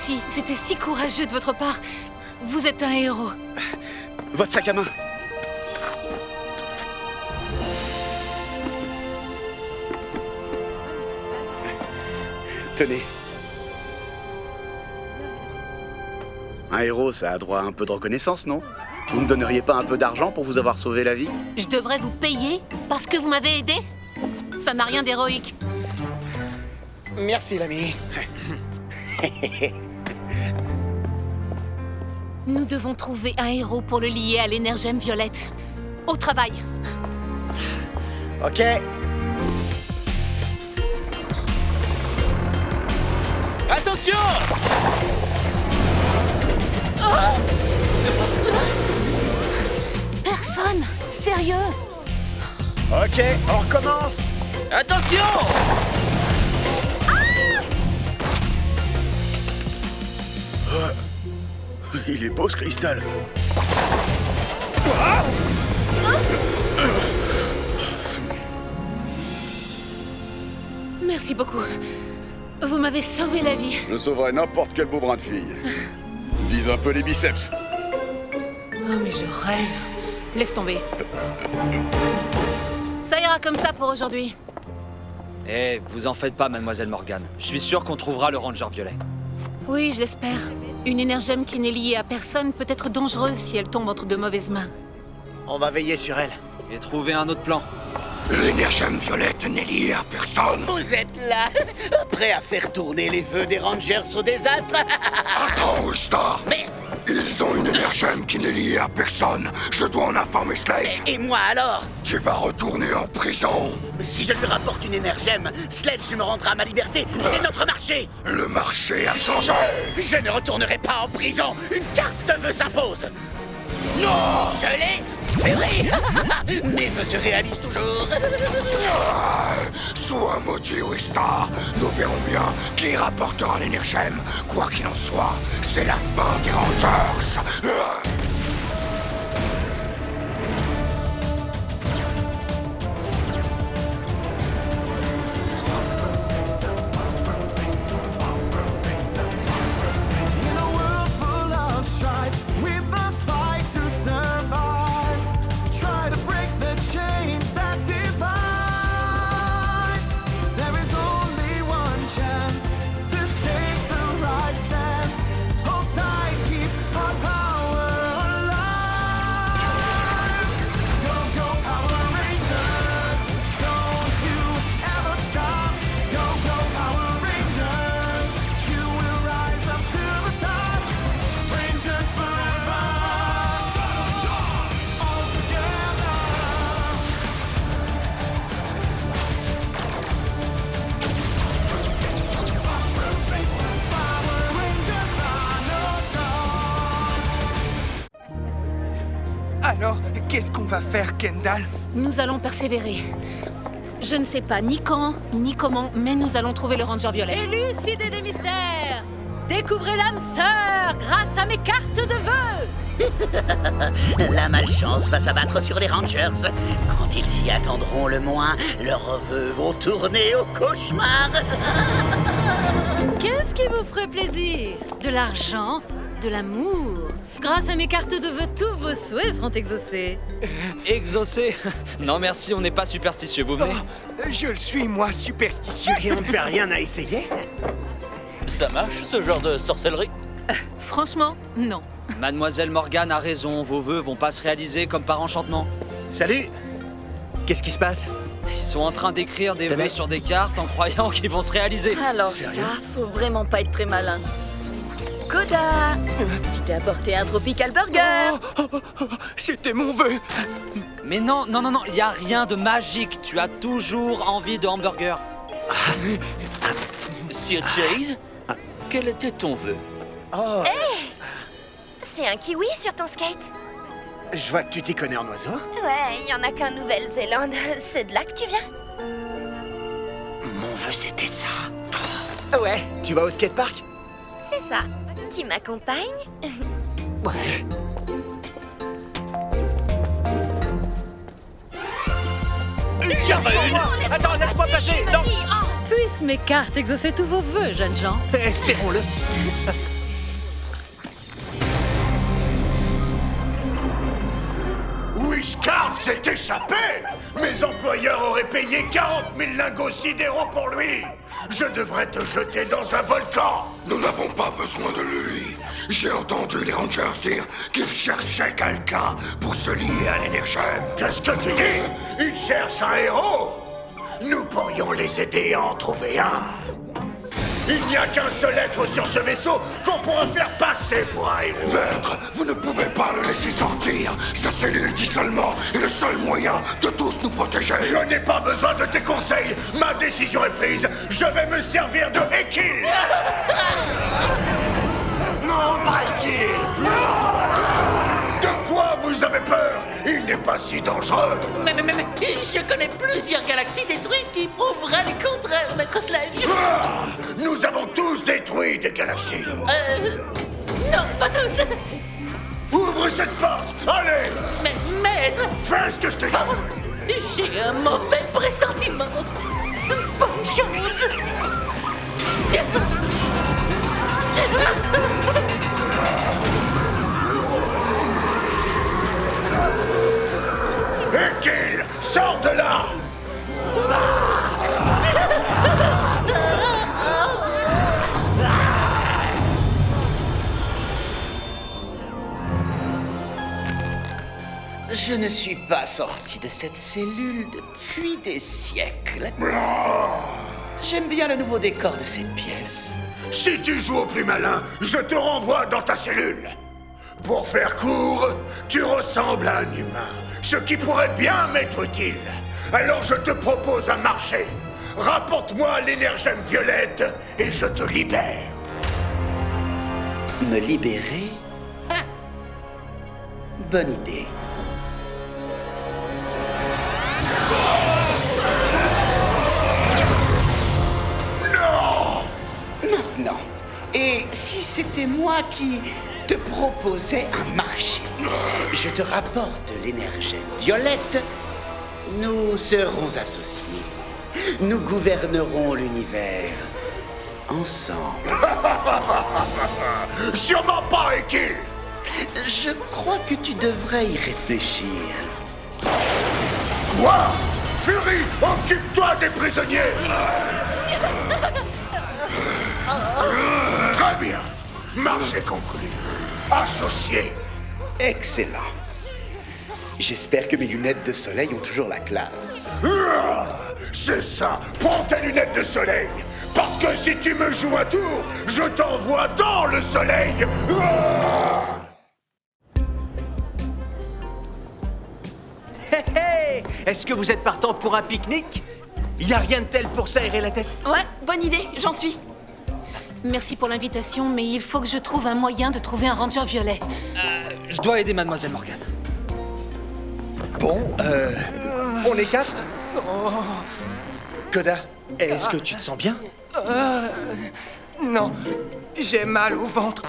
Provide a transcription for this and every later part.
Merci, c'était si courageux de votre part. Vous êtes un héros. Votre sac à main. Tenez. Un héros, ça a droit à un peu de reconnaissance, non? Vous me donneriez pas un peu d'argent pour vous avoir sauvé la vie? Je devrais vous payer parce que vous m'avez aidé? Ça n'a rien d'héroïque. Merci, l'ami. Nous devons trouver un héros pour le lier à l'énergème violette. Au travail. Ok. Attention! Personne! Sérieux? Ok, on recommence. Attention! Il est beau ce cristal. Merci beaucoup. Vous m'avez sauvé la vie. Je sauverais n'importe quel beau brin de fille. Vise un peu les biceps. Oh, mais je rêve. Laisse tomber. Ça ira comme ça pour aujourd'hui. Eh, vous en faites pas, mademoiselle Morgane. Je suis sûr qu'on trouvera le Ranger violet. Oui, je l'espère. Une énergème qui n'est liée à personne peut être dangereuse si elle tombe entre de mauvaises mains. On va veiller sur elle. Et trouver un autre plan. L'énergème violette n'est liée à personne. Vous êtes là, prêt à faire tourner les vœux des Rangers au désastre? Attends, Wistar. Mais... Ils ont une énergème qui n'est liée à personne. Je dois en informer Sledge. Et moi alors? Tu vas retourner en prison. Si je lui rapporte une énergème, Sledge me rendra ma liberté. C'est notre marché. Le marché a changé. Je ne retournerai pas en prison. Une carte de vœux s'impose. Non! Je l'ai. C'est vrai. Mes vœux se réalisent toujours. Sois maudit, Wistar. Nous verrons bien qui rapportera l'énergème. Quoi qu'il en soit, c'est la fin des Rangers. Alors, qu'est-ce qu'on va faire, Kendall? Nous allons persévérer. Je ne sais pas ni quand, ni comment, mais nous allons trouver le Ranger violet. Élucidez des mystères! Découvrez l'âme sœur grâce à mes cartes de vœux! La malchance va s'abattre sur les Rangers. Quand ils s'y attendront le moins, leurs vœux vont tourner au cauchemar. Qu'est-ce qui vous ferait plaisir? De l'argent? De l'amour? Grâce à mes cartes de vœux, tous vos souhaits seront exaucés. Exaucé? Non merci, on n'est pas superstitieux, vous venez? Je le suis, moi, superstitieux. Et on ne perd rien à essayer. Ça marche, ce genre de sorcellerie? Franchement, non. Mademoiselle Morgane a raison, vos vœux vont pas se réaliser comme par enchantement. Salut. Qu'est-ce qui se passe? Ils sont en train d'écrire des vœux sur des cartes en croyant qu'ils vont se réaliser. Alors ça, faut vraiment pas être très malin. Koda! Je t'ai apporté un tropical burger! C'était mon vœu. Mais non, non, non, non, il y a rien de magique. Tu as toujours envie de hamburger. Sir Chase, quel était ton vœu? Oh, C'est un kiwi sur ton skate? je vois que tu t'y connais en oiseaux. Ouais, il y en a qu'en Nouvelle-Zélande. C'est de là que tu viens? Mon vœu, c'était ça. Ouais, tu vas au skatepark? C'est ça. Tu m'accompagnes? Ouais. J'en veux une. Attends, laisse-moi passer. Non, Puissent mes cartes exaucer tous vos vœux, jeunes gens. Espérons-le. Wishcard s'est échappé! Mes employeurs auraient payé 40 000 lingots sidéraux pour lui! Je devrais te jeter dans un volcan! Nous n'avons pas besoin de lui. J'ai entendu les Rangers dire qu'ils cherchaient quelqu'un pour se lier à l'Energem. Qu'est-ce que tu dis? Ils cherchent un héros? Nous pourrions les aider à en trouver un. Il n'y a qu'un seul être sur ce vaisseau qu'on pourra faire passer pour un héros. Maître, vous ne pouvez pas le laisser sortir. Sa cellule d'isolement est le seul moyen de tous nous protéger. Je n'ai pas besoin de tes conseils. Ma décision est prise. Je vais me servir de Ekil. Non, Michael! De quoi vous avez peur? Il n'est pas si dangereux. Mais, je connais plusieurs galaxies détruites qui prouveraient le contraire, Maître Sledge. Nous avons tous détruit des galaxies. Non, pas tous. Ouvre cette porte, allez! Mais, Maître, fais ce que je te dis. J'ai un mauvais pressentiment. Bonne chance. Ekil, sors de là! Je ne suis pas sorti de cette cellule depuis des siècles. J'aime bien le nouveau décor de cette pièce. Si tu joues au plus malin, je te renvoie dans ta cellule. Pour faire court, tu ressembles à un humain, ce qui pourrait bien m'être utile. Alors je te propose un marché. Rapporte-moi l'Energem violette et je te libère. Me libérer? Ah. Bonne idée. Non. Et si c'était moi qui te proposais un marché, je te rapporte l'Energem violette, nous serons associés. Nous gouvernerons l'univers ensemble. Sûrement pas, Ekil! Je crois que tu devrais y réfléchir. Quoi? Fury, occupe-toi des prisonniers! Très bien. Marché conclu. Associé. Excellent. J'espère que mes lunettes de soleil ont toujours la classe. C'est ça. Prends tes lunettes de soleil. Parce que si tu me joues un tour, je t'envoie dans le soleil. Hé, est-ce que vous êtes partant pour un pique-nique? Y a rien de tel pour s'aérer la tête? Ouais, bonne idée, j'en suis. Merci pour l'invitation, mais il faut que je trouve un moyen de trouver un ranger violet. Je dois aider Mademoiselle Morgane. Bon, on est 4? Koda, est-ce que tu te sens bien? Non, j'ai mal au ventre.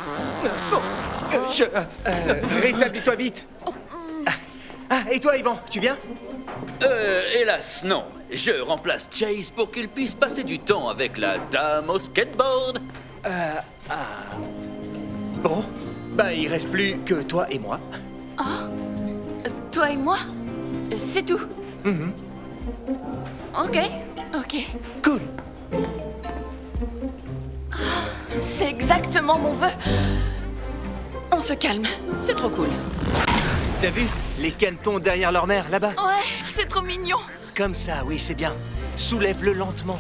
Rétablis-toi vite. Ah, et toi, Yvan, tu viens? Hélas, non. Je remplace Chase pour qu'il puisse passer du temps avec la dame au skateboard. Bon, bah il reste plus que toi et moi. Toi et moi, c'est tout. Ok. Cool. C'est exactement mon vœu. On se calme, c'est trop cool. T'as vu? Les canetons derrière leur mère, là-bas. Ouais, c'est trop mignon. Comme ça, oui, c'est bien. Soulève-le lentement.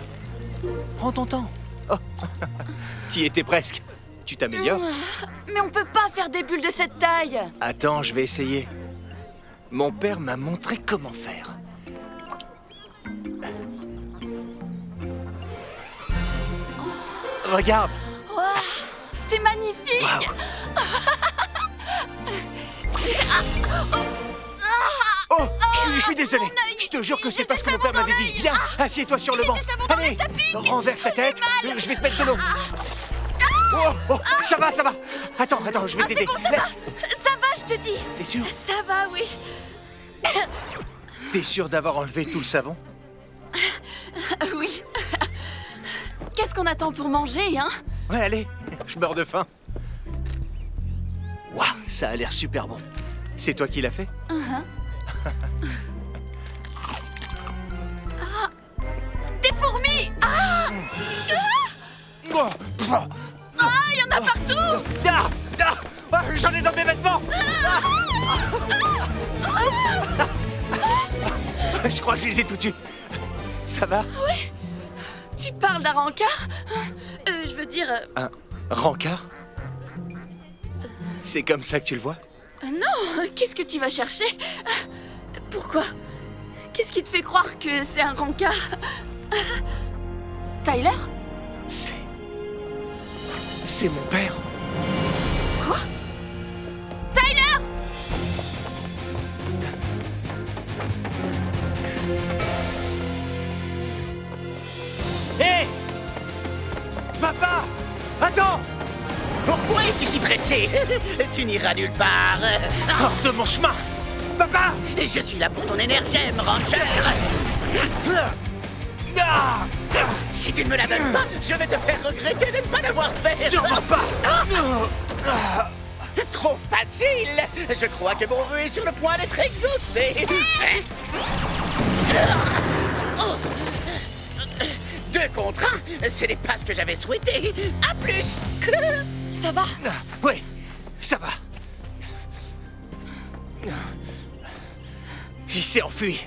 Prends ton temps. Oh. T'y étais presque. Tu t'améliores? Mais on peut pas faire des bulles de cette taille. Attends, je vais essayer. Mon père m'a montré comment faire. Regarde. Wow, c'est magnifique. Wow. Oh, je suis désolé. Je te jure que c'est pas ce que mon père m'avait dit. Viens, assieds-toi sur le banc. Allez, renverse ta tête. Je vais te mettre de l'eau. Oh, ça va. Attends, je vais t'aider. Bon, ça va, je te dis. T'es sûr? Ça va, oui. T'es sûr d'avoir enlevé tout le savon? Oui. Qu'est-ce qu'on attend pour manger, hein? Ouais, allez, je meurs de faim. Waouh, ça a l'air super bon. C'est toi qui l'as fait? Ah, des fourmis! Ah! Ah, il y en a partout! Ah, ah, ah, j'en ai dans mes vêtements! Je crois que je les ai tous tués. Ça va? Oui. Tu parles d'un rencard? Je veux dire... Un rencard? C'est comme ça que tu le vois? Non, qu'est-ce que tu vas chercher? Pourquoi? Qu'est-ce qui te fait croire que c'est un rencard? Tyler? C'est mon père. Quoi? Tyler! Hé! Papa! Attends! Pourquoi es-tu si pressé? Tu n'iras nulle part. Hors de mon chemin! Papa! Je suis là pour ton énergème, Ranger. Si tu ne me la donnes pas, je vais te faire regretter de ne pas l'avoir fait. Sûrement pas! Trop facile. Je crois que mon vœu est sur le point d'être exaucé. 2 contre 1, ce n'est pas ce que j'avais souhaité. À plus. Ça va? Oui, ça va. Il s'est enfui.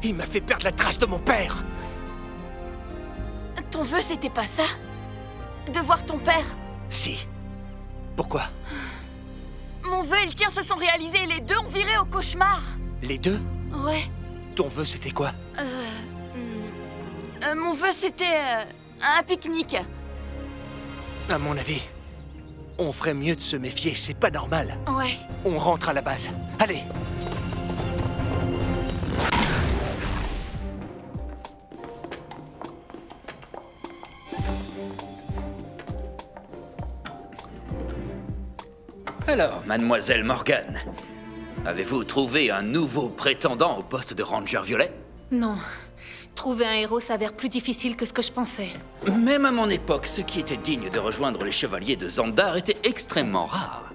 Il m'a fait perdre la trace de mon père. Ton vœu, c'était pas ça? De voir ton père? Si. Pourquoi? Mon vœu et le tien se sont réalisés. Les deux ont viré au cauchemar. Les deux? Ouais. Ton vœu, c'était quoi? Mon vœu, c'était un pique-nique. À mon avis, on ferait mieux de se méfier. C'est pas normal. Ouais. On rentre à la base. Allez! Alors, mademoiselle Morgan, avez-vous trouvé un nouveau prétendant au poste de Ranger Violet? Non. Trouver un héros s'avère plus difficile que ce que je pensais. Même à mon époque, ceux qui étaient dignes de rejoindre les chevaliers de Xandar étaient extrêmement rares.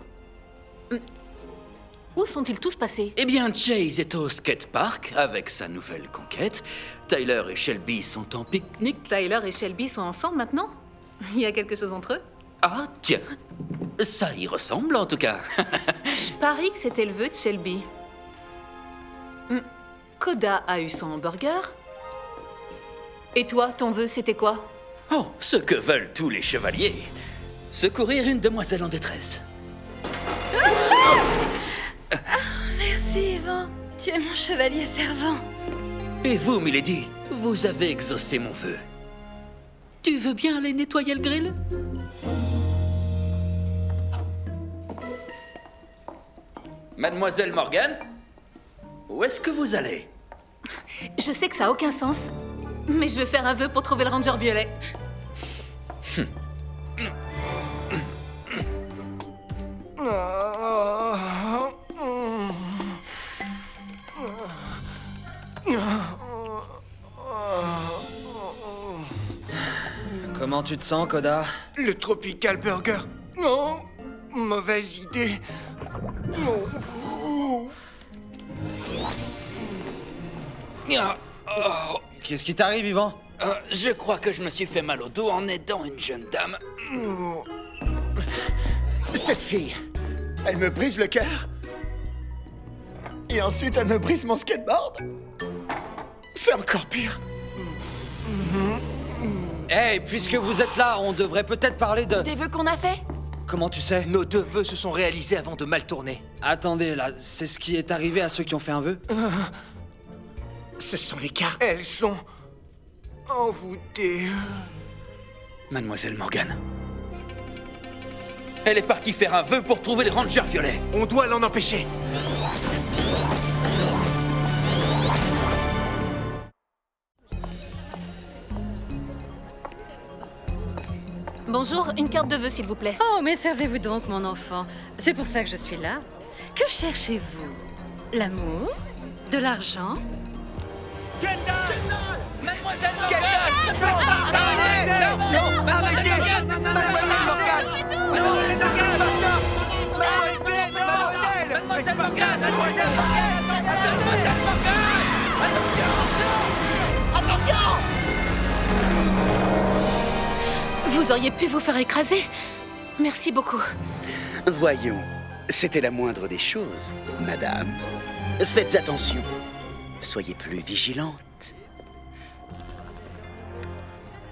Où sont-ils tous passés? Eh bien, Chase est au skatepark avec sa nouvelle conquête. Tyler et Shelby sont en pique-nique. Tyler et Shelby sont ensemble maintenant? Il y a quelque chose entre eux? Ah, tiens. Ça y ressemble, en tout cas. Je parie que c'était le vœu de Shelby. Koda a eu son hamburger. Et toi, ton vœu, c'était quoi? Oh, ce que veulent tous les chevaliers. Secourir une demoiselle en détresse. Merci, Yvan. Tu es mon chevalier servant. Et vous, Milady, vous avez exaucé mon vœu. Tu veux bien aller nettoyer le grill? Mademoiselle Morgan, où est-ce que vous allez? Je sais que ça a aucun sens, mais je vais faire un vœu pour trouver le Ranger Violet. Comment tu te sens, Koda? Le Tropical Burger. Non, mauvaise idée. Qu'est-ce qui t'arrive, Yvan? Je crois que je me suis fait mal au dos en aidant une jeune dame. Cette fille, elle me brise le cœur. Et ensuite, elle me brise mon skateboard. C'est encore pire. Hey, puisque vous êtes là, on devrait peut-être parler de... Des vœux qu'on a fait? Comment tu sais? Nos 2 vœux se sont réalisés avant de mal tourner. Attendez, là, c'est ce qui est arrivé à ceux qui ont fait un vœu? Ce sont les cartes. Elles sont envoûtées. Mademoiselle Morgan. Elle est partie faire un vœu pour trouver le Ranger Violet. On doit l'en empêcher. Bonjour, une carte de vœux, s'il vous plaît. Oh, mais servez-vous donc, mon enfant. C'est pour ça que je suis là. Que cherchez-vous? L'amour? De l'argent? Kendall! Mademoiselle Kendall! Non! Arrêtez! Mademoiselle Morgan! Mademoiselle Morgan, pas ça! Mademoiselle! Mademoiselle! Morgan! Mademoiselle Morgan! Attention! Vous auriez pu vous faire écraser. Merci beaucoup. Voyons, c'était la moindre des choses, madame. Faites attention. Soyez plus vigilante.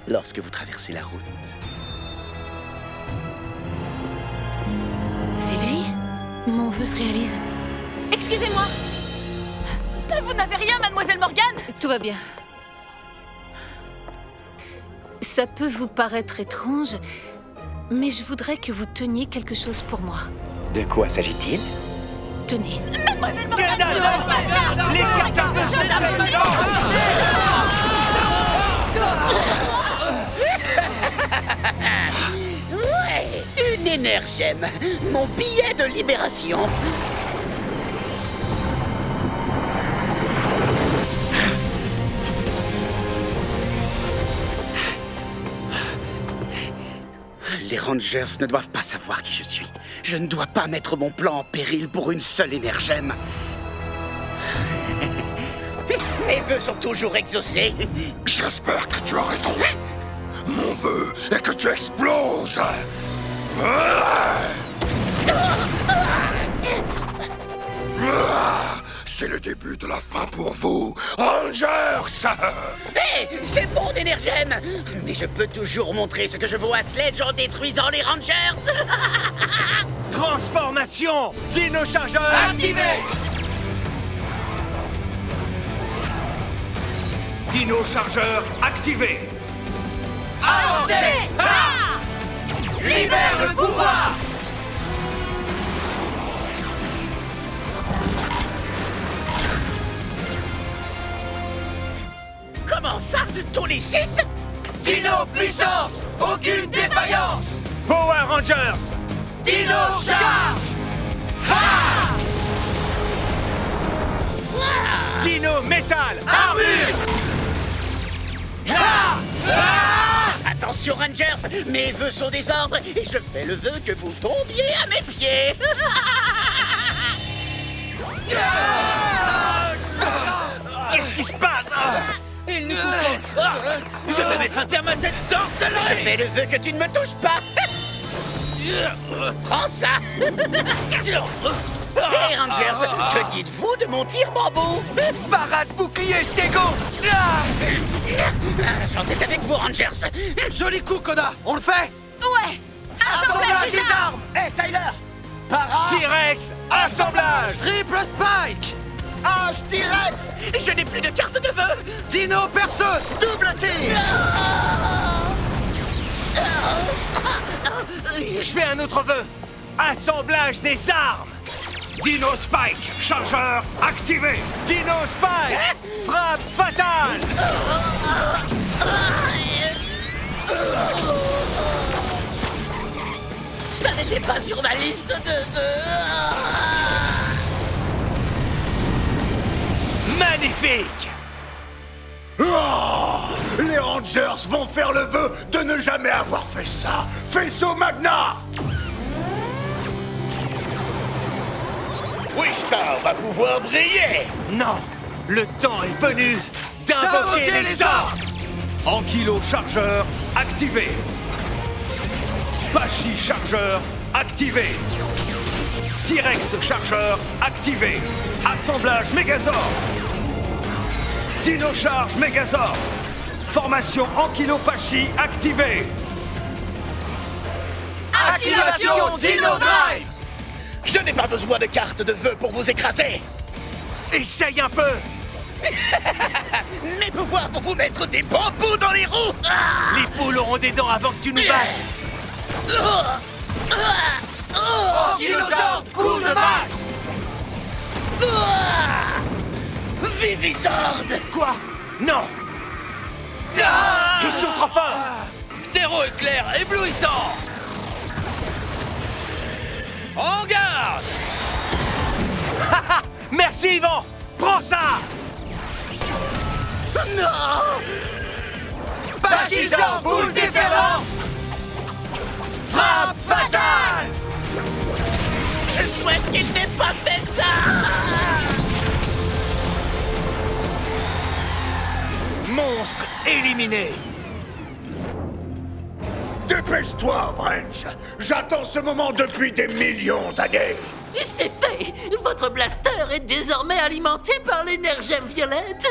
Lorsque vous traversez la route. C'est lui? Mon vœu se réalise. Excusez-moi. Vous n'avez rien, mademoiselle Morgane? Tout va bien. Ça peut vous paraître étrange, mais je voudrais que vous teniez quelque chose pour moi. De quoi s'agit-il? Tenez. Mademoiselle Morgane! Les cartes à feu se maintenant! Ouais, une énergème. Mon billet de libération. Les Rangers ne doivent pas savoir qui je suis. Je ne dois pas mettre mon plan en péril pour une seule énergème. Mes vœux sont toujours exaucés. J'espère que tu as raison. Mon vœu est que tu exploses. C'est le début de la fin pour vous, Rangers. Hé, c'est mon énergème. Mais je peux toujours montrer ce que je vaux à Sledge en détruisant les Rangers. Transformation! Dino chargeur activé! Dino chargeur activé! Avancez! Libère le pouvoir! Comment ça? Tous les 6? Dino puissance! Aucune défaillance! Power Rangers! Dino charge! Dino métal! Armure! Attention Rangers, mes vœux sont des ordres et je fais le vœu que vous tombiez à mes pieds. Qu'est-ce qui se passe? Il nous coupe. Je vais mettre un terme à cette sorcellerie. Je fais le vœu que tu ne me touches pas. Prends ça. Hey Rangers, que dites-vous de mon tire-bambou? Parade bouclier Stego! La chance est avec vous Rangers. Joli coup, Koda. On le fait? Ouais! Assemblage des armes! Hé, Tyler! Para! T-Rex, assemblage! Triple Spike! H T-Rex! Je n'ai plus de carte de vœux. Dino perceuse! Double tir! Je fais un autre vœu! Assemblage des armes! Dino Spike, chargeur activé! Dino Spike, frappe fatale! Ça n'était pas sur ma liste de vœux. Magnifique! Oh, les Rangers vont faire le vœu de ne jamais avoir fait ça. Faisceau Magna! Wistar va pouvoir briller. Non! Le temps est venu d'invoquer les sorts! Ankylo chargeur activé! Pachi chargeur activé! T-Rex chargeur activé! Assemblage Megazord! Dino charge Megazord! Formation Ankylo Pachi activée! Activation Dino Drive! Je n'ai pas besoin de carte de vœux pour vous écraser. Essaye un peu! Mes pouvoirs vont vous mettre des bambous dans les roues. Les poules auront des dents avant que tu nous battes! Ankylosaur, coup de masse! Vivisord! Quoi? Non! Ils sont trop forts! Ptéro éclair éblouissant. En garde! Merci Yvan! Prends ça! Non! Pachysaur, boule déferlante! Frappe fatale! Je souhaite qu'il n'ait pas fait ça! Monstre éliminé. Dépêche-toi, Wrench. J'attends ce moment depuis des millions d'années. C'est fait. Votre blaster est désormais alimenté par l'énergème violette.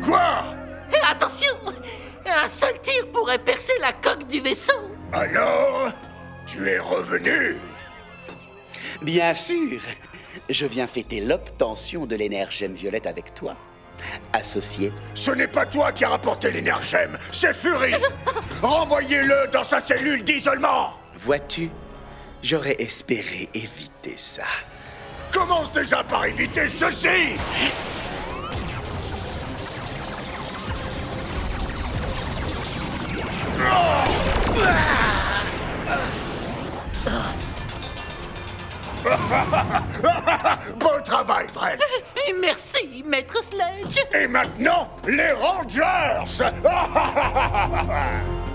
Quoi? Attention, un seul tir pourrait percer la coque du vaisseau. Alors, tu es revenu? Bien sûr. Je viens fêter l'obtention de l'énergème violette avec toi. Associé. Ce n'est pas toi qui as rapporté l'énergème, c'est Fury. Renvoyez-le dans sa cellule d'isolement. Vois-tu, j'aurais espéré éviter ça. Commence déjà par éviter ceci. Bon travail, Wrench. Merci, Maître Sledge. Et maintenant, les Rangers.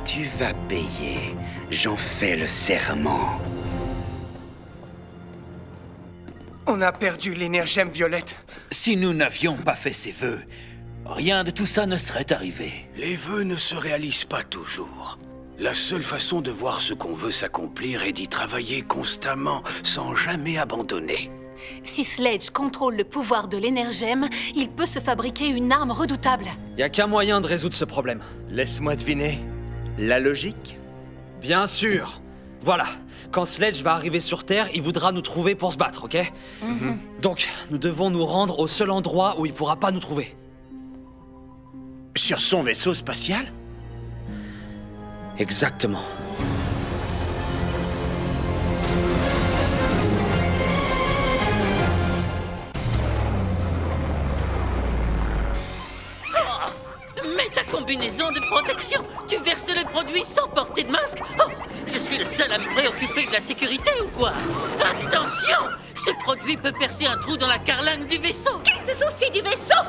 Tu vas payer. J'en fais le serment. On a perdu l'énergème violette. Si nous n'avions pas fait ces vœux, rien de tout ça ne serait arrivé. Les vœux ne se réalisent pas toujours. La seule façon de voir ce qu'on veut s'accomplir est d'y travailler constamment, sans jamais abandonner. Si Sledge contrôle le pouvoir de l'énergème, il peut se fabriquer une arme redoutable. Y a qu'un moyen de résoudre ce problème. Laisse-moi deviner. La logique? Bien sûr. Voilà. Quand Sledge va arriver sur Terre, il voudra nous trouver pour se battre, ok? Donc, nous devons nous rendre au seul endroit où il pourra pas nous trouver. Sur son vaisseau spatial? Exactement. Mets ta combinaison de protection. Tu verses le produit sans porter de masque. Oh, je suis le seul à me préoccuper de la sécurité ou quoi? Attention! Ce produit peut percer un trou dans la carlingue du vaisseau. Qui se soucie du vaisseau?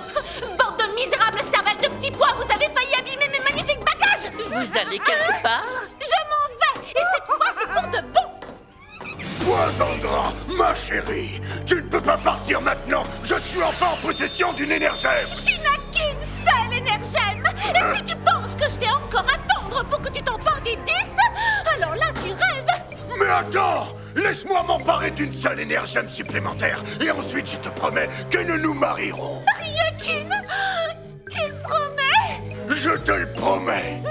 Bande de misérables cervelles de petits pois, vous avez failli abîmer mes magnifiques bagages! Vous allez quelque part? Je m'en vais! Et cette fois, c'est pour de bon! Poisandra, ma chérie, tu ne peux pas partir maintenant. Je suis enfin en possession d'une énergème. Tu n'as qu'une seule énergème! Et si tu penses que je vais encore attendre pour que tu t'empares des 10, alors là, tu rêves! Mais attends! Laisse-moi m'emparer d'une seule énergème supplémentaire, et ensuite je te promets que nous nous marierons. Rien qu'une! Tu le promets? Je te le promets!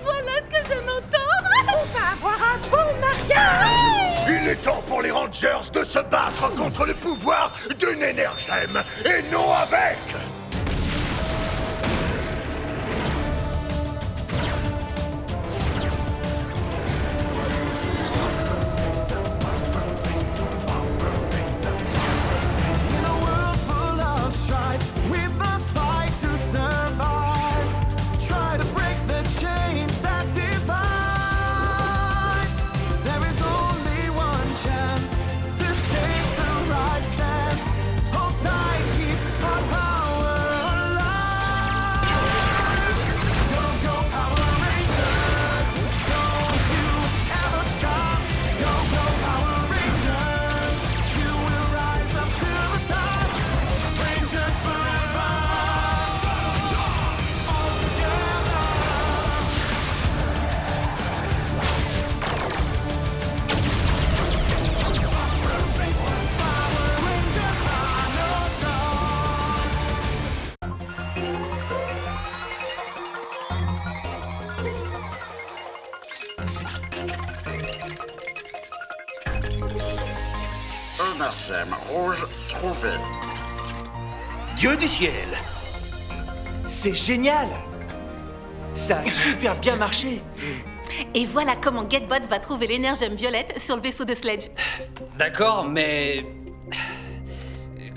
Voilà ce que j'aime entendre! On va avoir un beau mariage! Il est temps pour les Rangers de se battre contre le pouvoir d'une énergème, et non avec! Énergème rouge trouvée. Dieu du ciel! C'est génial! Ça a super bien marché! Et voilà comment Getbot va trouver l'énergème violette sur le vaisseau de Sledge. D'accord, mais...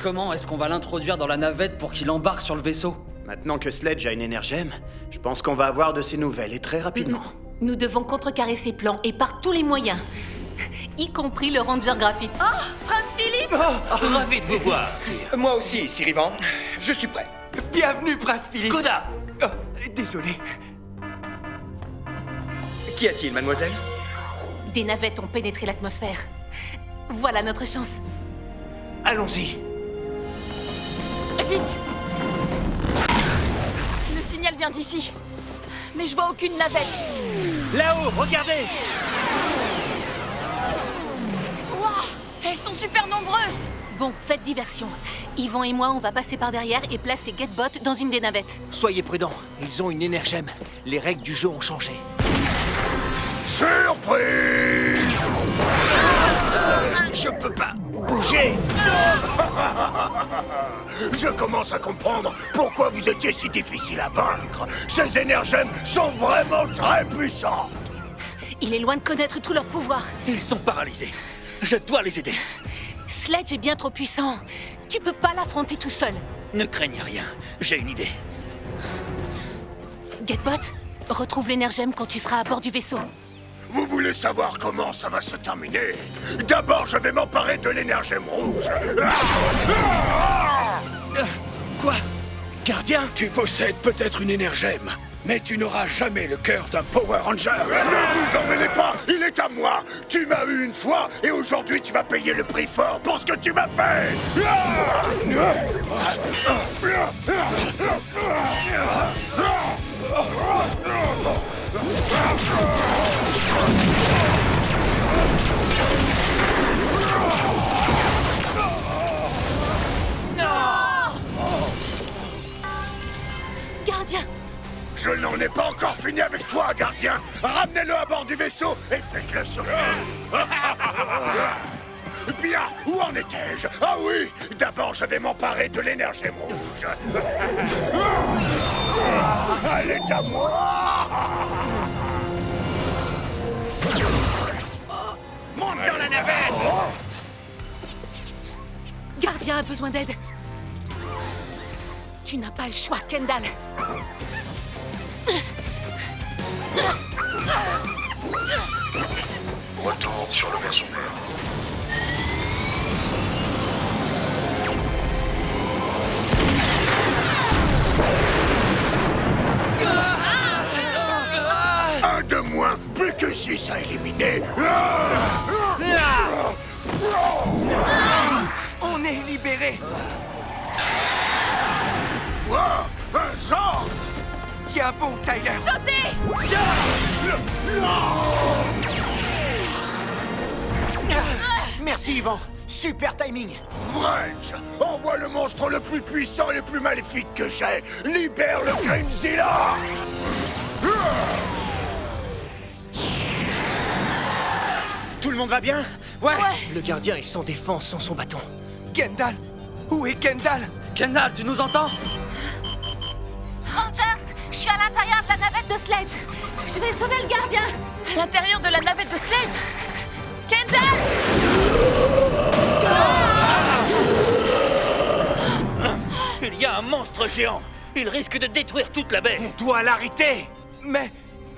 Comment est-ce qu'on va l'introduire dans la navette pour qu'il embarque sur le vaisseau? Maintenant que Sledge a une énergème, je pense qu'on va avoir de ses nouvelles, et très rapidement. Nous devons contrecarrer ses plans, et par tous les moyens. Y compris le Ranger Graphite. Oh, Prince Philippe! Ravi de vous voir, Sire. Moi aussi, Sirivan. Je suis prêt. Bienvenue, Prince Philippe. Koda! Oh, désolé. Qu'y a-t-il, mademoiselle? Des navettes ont pénétré l'atmosphère. Voilà notre chance. Allons-y. vite. Le signal vient d'ici. Mais je vois aucune navette. Là-haut, regardez! Waouh! Elles sont super nombreuses! Bon, faites diversion. Yvan et moi, on va passer par derrière et placer Getbot dans une des navettes. Soyez prudents, ils ont une énergème. Les règles du jeu ont changé. Surprise! Je peux pas bouger! Je commence à comprendre pourquoi vous étiez si difficile à vaincre. Ces énergèmes sont vraiment très puissantes. Il est loin de connaître tout leur pouvoir. Ils sont paralysés. Je dois les aider. Sledge est bien trop puissant. Tu peux pas l'affronter tout seul. Ne craignez rien, j'ai une idée. Getbot, retrouve l'énergème quand tu seras à bord du vaisseau. Vous voulez savoir comment ça va se terminer? D'abord, je vais m'emparer de l'énergème rouge. Quoi? Gardien? Tu possèdes peut-être une énergème, mais tu n'auras jamais le cœur d'un Power Ranger. Ne vous en mêlez pas, il est à moi. Tu m'as eu une fois et aujourd'hui tu vas payer le prix fort pour ce que tu m'as fait. Gardien! Je n'en ai pas encore fini avec toi, gardien. Ramenez-le à bord du vaisseau et faites-le souffrir. Bien, où en étais-je? Ah oui, d'abord je vais m'emparer de l'énergème rouge. Elle est à moi. Monte dans la navette! Gardien a besoin d'aide. Tu n'as pas le choix, Kendall. Retourne sur le vaisseau mère. Un de moins, plus que 6 à éliminer. On est libérés! Quoi? Un sort? Tiens bon, Tyler! Sautez! Merci, Yvan. Super timing. Wrench, envoie le monstre le plus puissant et le plus maléfique que j'ai. Libère le Grimzilla. Tout le monde va bien? Ouais. Le gardien est sans défense sans son bâton. Kendall? Où est Kendall? Kendall, tu nous entends? Rangers, je suis à l'intérieur de la navette de Sledge. Je vais sauver le gardien. À l'intérieur de la navette de Sledge? Kendall! Il y a un monstre géant. Il risque de détruire toute la baie. On doit l'arrêter. Mais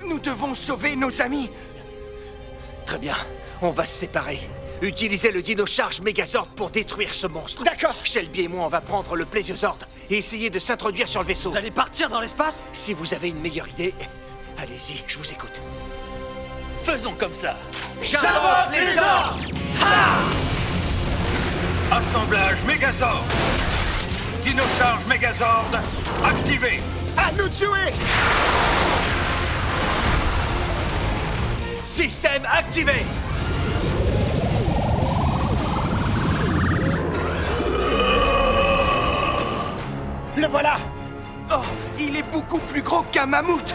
nous devons sauver nos amis. Très bien, on va se séparer. Utilisez le Dino Charge Megazord pour détruire ce monstre. D'accord. Shelby et moi, on va prendre le Plesiozord et essayer de s'introduire sur le vaisseau. Vous allez partir dans l'espace? Si vous avez une meilleure idée, allez-y, je vous écoute. Faisons comme ça. J'invoque les ordres! Assemblage Megazord. Dino Charge Megazord activé. À nous tuer! Système activé! Le voilà! Oh, il est beaucoup plus gros qu'un mammouth!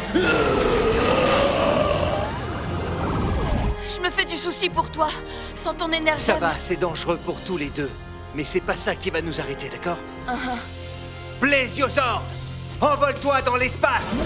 Je me fais du souci pour toi. Sans ton énergie. Ça va, c'est dangereux pour tous les deux. Mais c'est pas ça qui va nous arrêter, d'accord? Plesiozord! Envole-toi dans l'espace!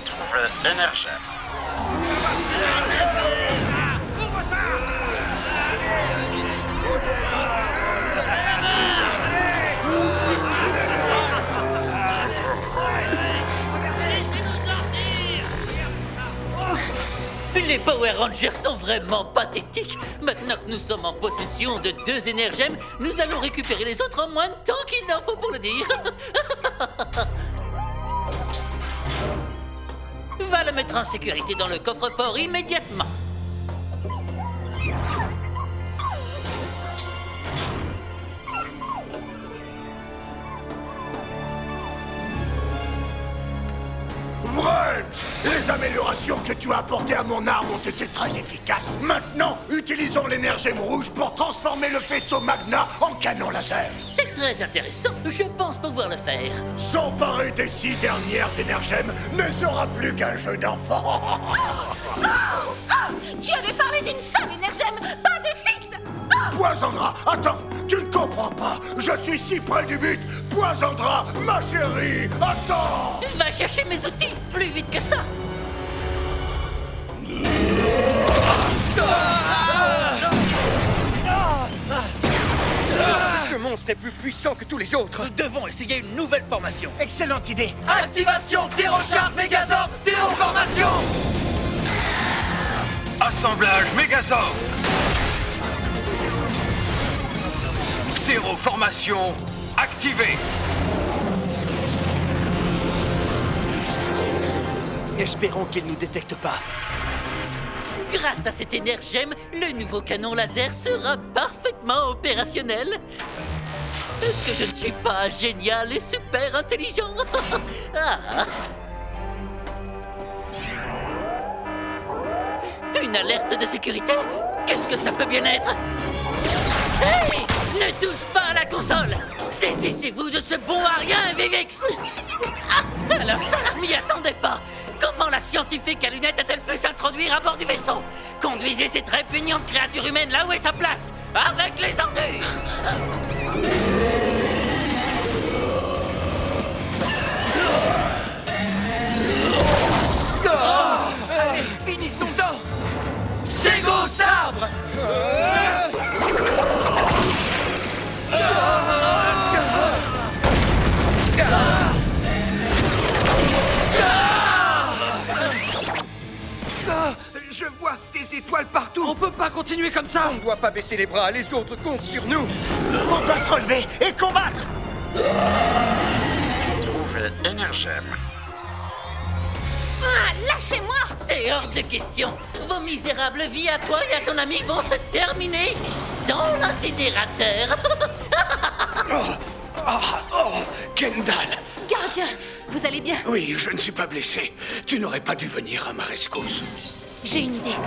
Trouve l'énergie. Les Power Rangers sont vraiment pathétiques. Maintenant que nous sommes en possession de 2 énergèmes, nous allons récupérer les autres en moins de temps qu'il n'en faut pour le dire. Va le mettre en sécurité dans le coffre-fort immédiatement. Wrench! Les améliorations que tu as apportées à mon arme ont été très efficaces. Maintenant, utilisons l'énergème rouge pour transformer le faisceau Magna en canon laser. C'est très intéressant. Je pense pouvoir le faire. S'emparer des 6 dernières énergèmes ne sera plus qu'un jeu d'enfant. Tu avais parlé d'une seule énergème, pas de 6. Poisandra, attends, tu ne comprends pas. Je suis si près du but. Poisandra, ma chérie, attends. Va chercher mes outils, plus vite que ça. Ce monstre est plus puissant que tous les autres. Nous devons essayer une nouvelle formation. Excellente idée. Activation Terrocharge Megazord Terroformation. Assemblage Megazord. Terroformation activée. Espérons qu'il ne nous détecte pas. Grâce à cet énergème, le nouveau canon laser sera parfaitement opérationnel. Est-ce que je ne suis pas génial et super intelligent? Ah. Une alerte de sécurité? Qu'est-ce que ça peut bien être? Hey! Ne touche pas à la console! Saisissez-vous de ce bon à rien, Vivix! Ah, alors ça, je m'y attendais pas! Comment la scientifique à lunettes a-t-elle pu s'introduire à bord du vaisseau? Conduisez cette répugnante créature humaine là où est sa place! Avec les ordures! Allez, finissons-en! Stego Sabre! Je vois des étoiles partout. On peut pas continuer comme ça. On ne doit pas baisser les bras, les autres comptent sur nous. On doit se relever et combattre. Trouver énergème. Ah, lâchez-moi! C'est hors de question. Vos misérables vies à toi et à ton ami vont se terminer dans l'incinérateur. Kendall! Gardien, vous allez bien? Oui, je ne suis pas blessé. Tu n'aurais pas dû venir à ma rescousse. J'ai une idée.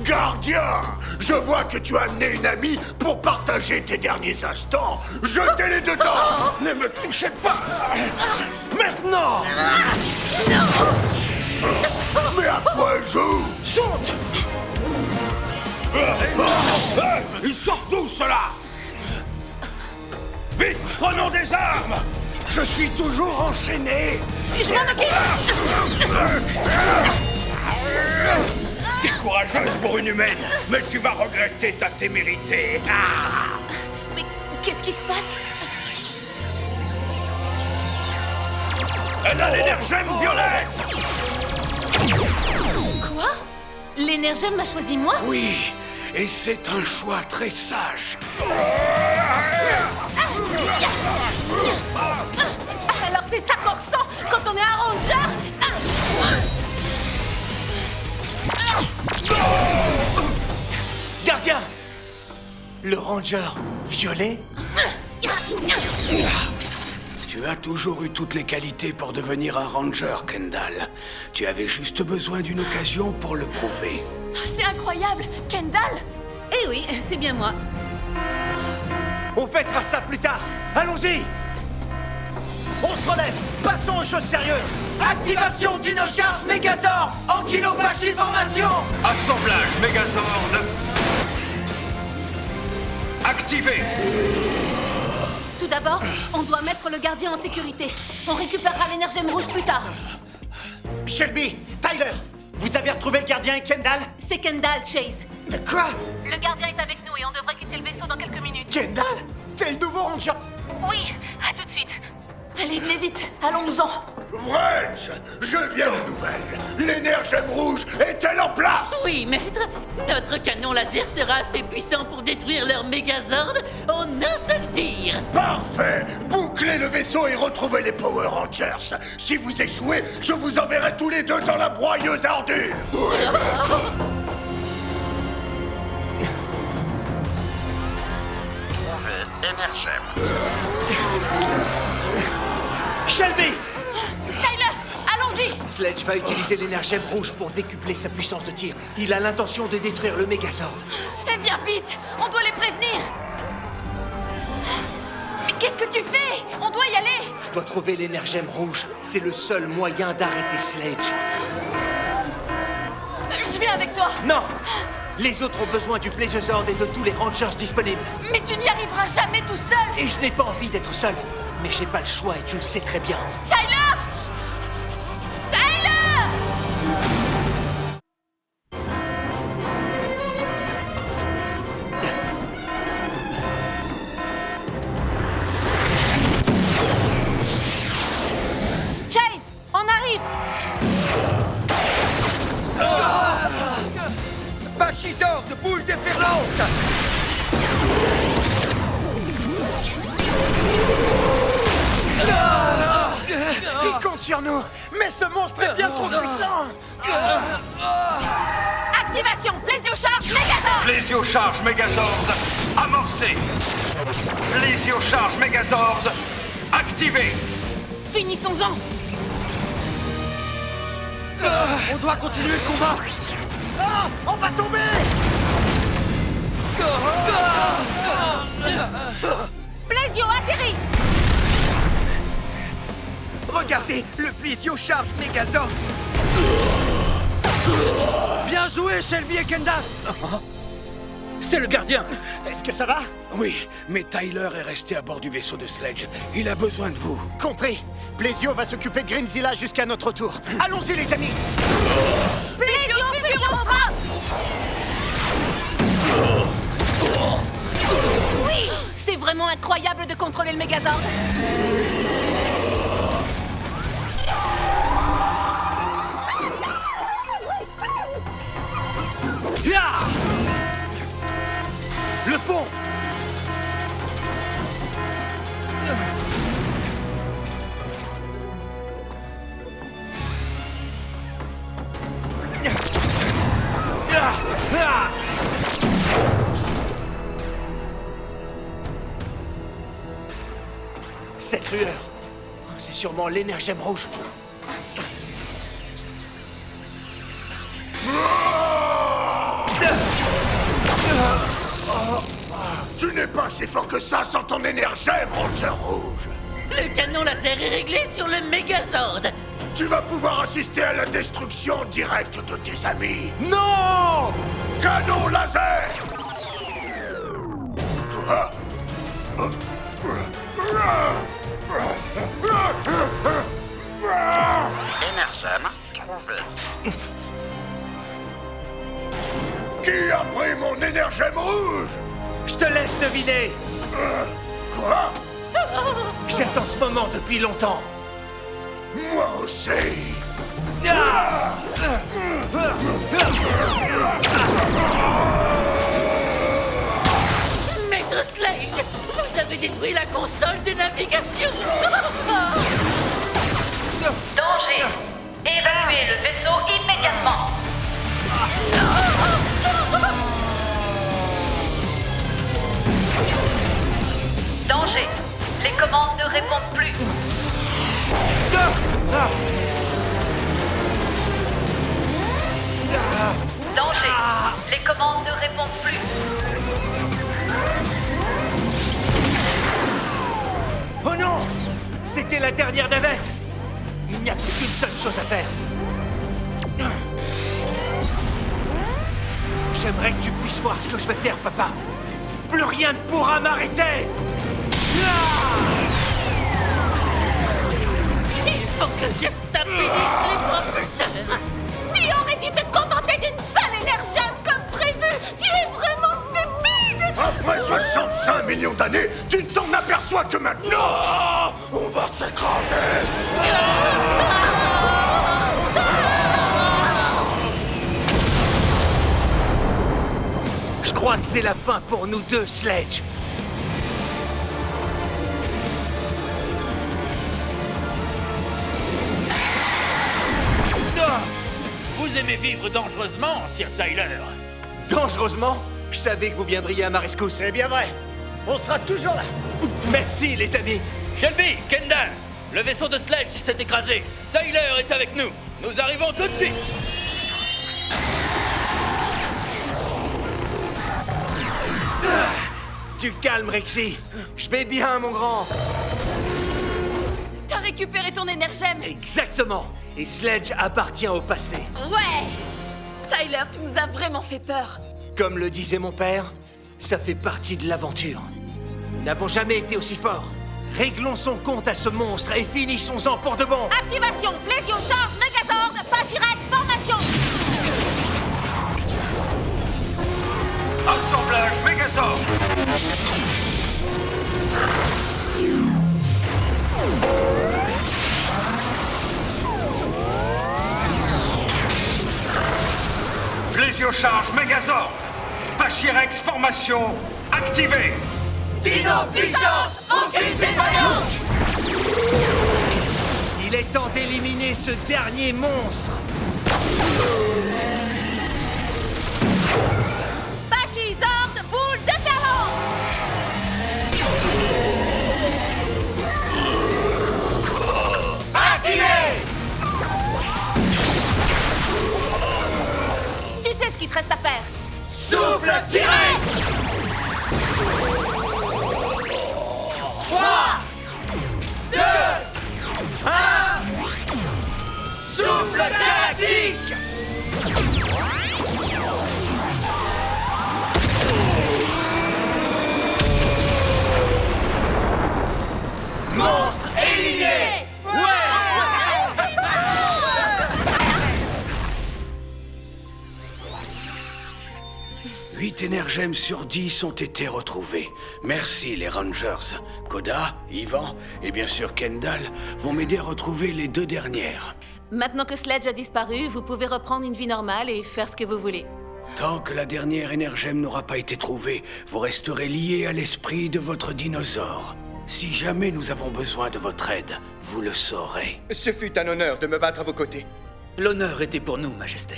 Gardien, je vois que tu as amené une amie pour partager tes derniers instants. Jetez-les dedans. Ne me touchez pas. Maintenant. Mais à quoi elle joue? Saute. Ils sortent d'où, cela? Vite, prenons des armes. Je suis toujours enchaîné. Je m'en occupe. T'es courageuse pour une humaine, mais tu vas regretter ta témérité. Mais qu'est-ce qui se passe? Elle a l'énergème violette. Quoi? L'énergème m'a choisi moi? Oui, et c'est un choix très sage. Alors c'est ça qu'on ressent quand on est un ranger? Gardien! Le ranger violet? Tu as toujours eu toutes les qualités pour devenir un ranger, Kendall. Tu avais juste besoin d'une occasion pour le prouver. C'est incroyable! Kendall? Eh oui, c'est bien moi. On fêtera ça plus tard. Allons-y! On se relève. Passons aux choses sérieuses. Activation Dino-Charge Megazord Ankylopathie Formation. Assemblage Megazord activé. Tout d'abord, on doit mettre le gardien en sécurité. On récupérera l'énergème rouge plus tard. Shelby, Tyler, vous avez retrouvé le gardien et Kendall? C'est Kendall, Chase. De quoi? Le gardien est avec nous et on devrait quitter le vaisseau dans quelques minutes. Kendall? T'es le nouveau ranger? Oui, à tout de suite. Allez, venez vite, allons-nous-en. Wrench, je viens aux nouvelles. L'énergème rouge est-elle en place? Oui, maître. Notre canon laser sera assez puissant pour détruire leur Megazord en un seul tir. Parfait. Bouclez le vaisseau et retrouvez les Power Rangers. Si vous échouez, je vous enverrai tous les deux dans la broyeuse à ordures. Oui, maître. Énergème. Shelby! Tyler, allons-y! Sledge va utiliser l'énergème rouge pour décupler sa puissance de tir. Il a l'intention de détruire le Megazord. Eh bien, vite! On doit les prévenir! Mais qu'est-ce que tu fais? On doit y aller! Je dois trouver l'énergème rouge. C'est le seul moyen d'arrêter Sledge. Je viens avec toi! Non! Les autres ont besoin du Plesiosaur et de tous les Rangers disponibles. Mais tu n'y arriveras jamais tout seul! Et je n'ai pas envie d'être seul. Mais j'ai pas le choix et tu le sais très bien. Tyler! Tyler! Chase, on arrive! Bachisor de boule déferlante! Il compte sur nous, mais ce monstre est bien trop puissant. Activation, Plesiocharge Megazord! Plesiocharge Megazord amorcé. Plesiocharge Megazord activé. Finissons-en! On doit continuer le combat. Ah, on va tomber. Plesio atterrit! Regardez, le Plesiocharge Megazord! Bien joué, Shelby et Kendall. C'est le gardien. Est-ce que ça va? Oui, mais Tyler est resté à bord du vaisseau de Sledge. Il a besoin de vous. Compris. Plesio va s'occuper de Greenzilla jusqu'à notre tour. Allons-y, les amis. Plesio Future frappe! Oui! C'est vraiment incroyable de contrôler le Megazord. Là! Le pont! Cette lueur, c'est sûrement l'énergème rouge. Tu n'es pas si fort que ça sans ton énergème, Ranger Rouge. Le canon laser est réglé sur le Megazord. Tu vas pouvoir assister à la destruction directe de tes amis. Non! Canon laser! Quoi? Énergème trouvé. Qui a pris mon énergème rouge? Je te laisse deviner. Quoi? J'attends ce moment depuis longtemps. Moi aussi. Maître Sledge, vous avez détruit la console de navigation. Danger! Évacuez le vaisseau immédiatement! Danger! Les commandes ne répondent plus! Danger! Les commandes ne répondent plus! Oh non! C'était la dernière navette! Il n'y a plus qu'une seule chose à faire. J'aimerais que tu puisses voir ce que je vais faire, papa. Plus rien ne pourra m'arrêter! Il faut que je stabilise les propulseurs. Tu aurais dû te contenter d'une seule énergème comme prévu! Tu es vraiment stupide! Après 60 5 millions d'années, tu ne t'en aperçois que maintenant. On va s'écraser. Je crois que c'est la fin pour nous deux, Sledge. Vous aimez vivre dangereusement, Sir Tyler? Dangereusement? Je savais que vous viendriez à ma rescousse. C'est bien vrai. On sera toujours là. Merci, les amis. Shelby, Kendall, le vaisseau de Sledge s'est écrasé. Tyler est avec nous. Nous arrivons tout de suite. Tu calmes, Rexy. Je vais bien, mon grand. T'as récupéré ton énergème. Exactement. Et Sledge appartient au passé. Ouais. Tyler, tu nous as vraiment fait peur. Comme le disait mon père, ça fait partie de l'aventure. Nous n'avons jamais été aussi forts. Réglons son compte à ce monstre et finissons-en pour de bon. Activation, Plésio-charge, Megazord, Pachirax, formation. Assemblage Megazord. Plésio-charge Megazord. Pachirax formation activée. Dino puissance, aucune défaillance. Il est temps d'éliminer ce dernier monstre. Pachizord, boule de talente. Activé. Tu sais ce qu'il te reste à faire. Souffle T-Rex. 3, 2, 1. Souffle galactique. Monstre éliminé. Ouais. 8 énergèmes sur 10 ont été retrouvés. Merci les Rangers. Koda, Ivan et bien sûr Kendall vont m'aider à retrouver les 2 dernières. Maintenant que Sledge a disparu, vous pouvez reprendre une vie normale et faire ce que vous voulez. Tant que la dernière énergème n'aura pas été trouvée, vous resterez liés à l'esprit de votre dinosaure. Si jamais nous avons besoin de votre aide, vous le saurez. Ce fut un honneur de me battre à vos côtés. L'honneur était pour nous, Majesté.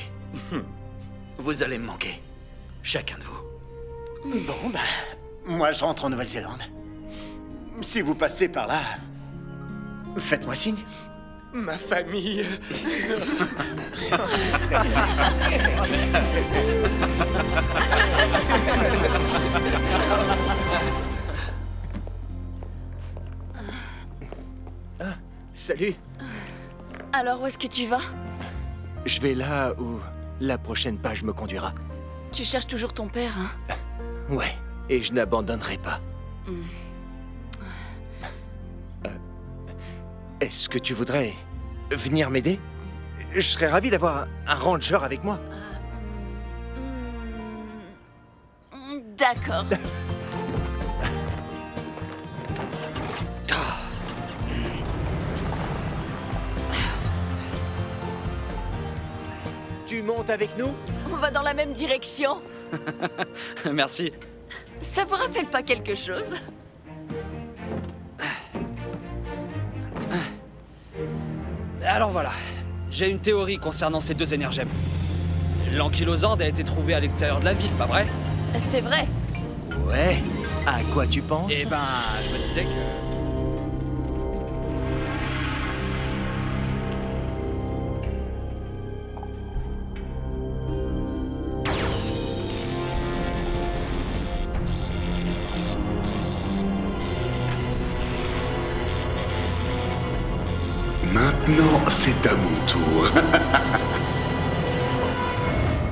Vous allez me manquer. Chacun de vous. Bon, bah, moi je rentre en Nouvelle-Zélande. Si vous passez par là, faites-moi signe. Ma famille. Ah, salut. Alors, où est-ce que tu vas? Je vais là où la prochaine page me conduira. Tu cherches toujours ton père, hein? Ouais, et je n'abandonnerai pas. Est-ce que tu voudrais venir m'aider? Je serais ravi d'avoir un ranger avec moi. D'accord. Tu montes avec nous? On va dans la même direction. Merci. Ça vous rappelle pas quelque chose? Alors voilà, j'ai une théorie concernant ces 2 énergèmes. L'ankylosorde a été trouvé à l'extérieur de la ville, pas vrai? C'est vrai. Ouais. À quoi tu penses? Eh ben, je me disais que... Maintenant, c'est à mon tour.